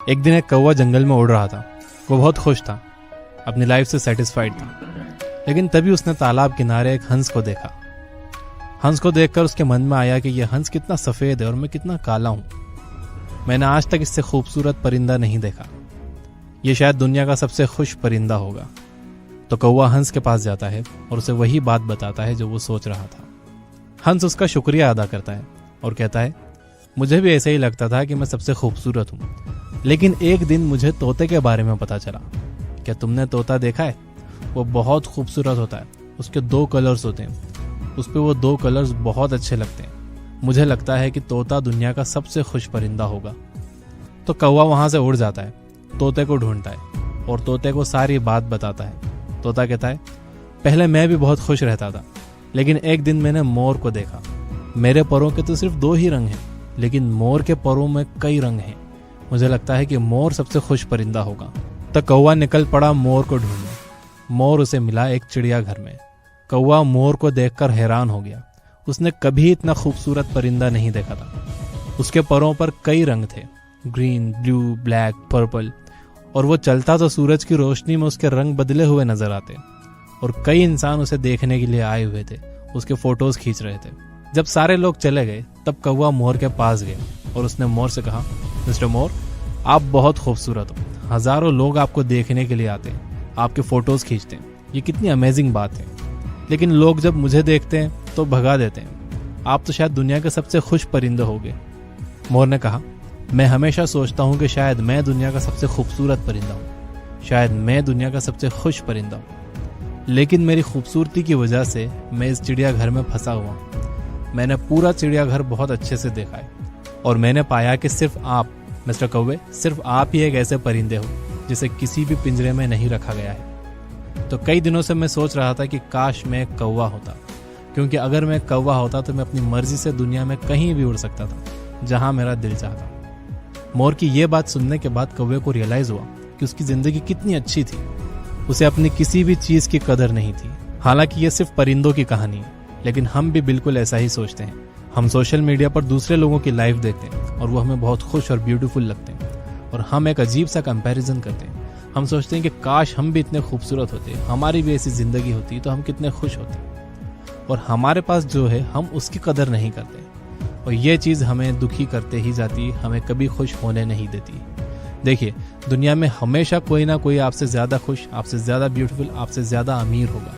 एक दिन एक कौवा जंगल में उड़ रहा था। वो बहुत खुश था, अपनी लाइफ से सेटिस्फाइड था। लेकिन तभी उसने तालाब किनारे एक हंस को देखा। हंस को देखकर उसके मन में आया कि यह हंस कितना सफेद है और मैं कितना काला हूं। मैंने आज तक इससे खूबसूरत परिंदा नहीं देखा। यह शायद दुनिया का सबसे खुश परिंदा होगा। तो कौवा हंस के पास जाता है और उसे वही बात बताता है जो वो सोच रहा था। हंस उसका शुक्रिया अदा करता है और कहता है, मुझे भी ऐसे ही लगता था कि मैं सबसे खूबसूरत हूँ, लेकिन एक दिन मुझे तोते के बारे में पता चला। क्या तुमने तोता देखा है? वो बहुत खूबसूरत होता है। उसके 2 कलर्स होते हैं। उस पे वो 2 कलर्स बहुत अच्छे लगते हैं। मुझे लगता है कि तोता दुनिया का सबसे खुश परिंदा होगा। तो कौवा वहां से उड़ जाता है, तोते को ढूंढता है और तोते को सारी बात बताता है। तोता कहता है, पहले मैं भी बहुत खुश रहता था, लेकिन एक दिन मैंने मोर को देखा। मेरे परों के तो सिर्फ 2 ही रंग हैं, लेकिन मोर के परों में कई रंग हैं। मुझे लगता है कि मोर सबसे खुश परिंदा होगा। तो कौवा निकल पड़ा मोर को ढूंढने। मोर उसे मिला एक चिड़ियाघर में। कौवा मोर को देखकर हैरान हो गया। उसने कभी इतना खूबसूरत परिंदा नहीं देखा था। उसके परों पर कई रंग थे, ग्रीन, ब्लू, ब्लैक, पर्पल, और वो चलता तो सूरज की रोशनी में उसके रंग बदले हुए नजर आते। और कई इंसान उसे देखने के लिए आए हुए थे, उसके फोटोज खींच रहे थे। जब सारे लोग चले गए तब कौवा मोर के पास गया और उसने मोर से कहा, मिस्टर मोर, आप बहुत खूबसूरत हो। हजारों लोग आपको देखने के लिए आते हैं, आपके फोटोज खींचते हैं। ये कितनी अमेजिंग बात है। लेकिन लोग जब मुझे देखते हैं तो भगा देते हैं। आप तो शायद दुनिया के सबसे खुश परिंदे होंगे। मोर ने कहा, मैं हमेशा सोचता हूँ कि शायद मैं दुनिया का सबसे खूबसूरत परिंदा हूँ, शायद मैं दुनिया का सबसे खुश परिंदा हूँ। लेकिन मेरी खूबसूरती की वजह से मैं इस चिड़ियाघर में फंसा हुआ हूँ। मैंने पूरा चिड़ियाघर बहुत अच्छे से देखा है और मैंने पाया कि सिर्फ आप, मिस्टर कौवे, सिर्फ आप ही एक ऐसे परिंदे हो जिसे किसी भी पिंजरे में नहीं रखा गया है। तो कई दिनों से मैं सोच रहा था कि काश मैं एक कौवा होता, क्योंकि अगर मैं कौवा होता तो मैं अपनी मर्जी से दुनिया में कहीं भी उड़ सकता था, जहां मेरा दिल चाहता। मोर की ये बात सुनने के बाद कौवे को रियलाइज हुआ कि उसकी जिंदगी कितनी अच्छी थी। उसे अपनी किसी भी चीज की कदर नहीं थी। हालांकि ये सिर्फ परिंदों की कहानी है, लेकिन हम भी बिल्कुल ऐसा ही सोचते हैं। हम सोशल मीडिया पर दूसरे लोगों की लाइफ देखते हैं और वो हमें बहुत खुश और ब्यूटीफुल लगते हैं, और हम एक अजीब सा कंपैरिजन करते हैं। हम सोचते हैं कि काश हम भी इतने खूबसूरत होते, हमारी भी ऐसी जिंदगी होती तो हम कितने खुश होते। और हमारे पास जो है हम उसकी कदर नहीं करते, और ये चीज़ हमें दुखी करते ही जाती, हमें कभी खुश होने नहीं देती। देखिए, दुनिया में हमेशा कोई ना कोई आपसे ज़्यादा खुश, आपसे ज़्यादा ब्यूटीफुल, आपसे ज़्यादा अमीर होगा।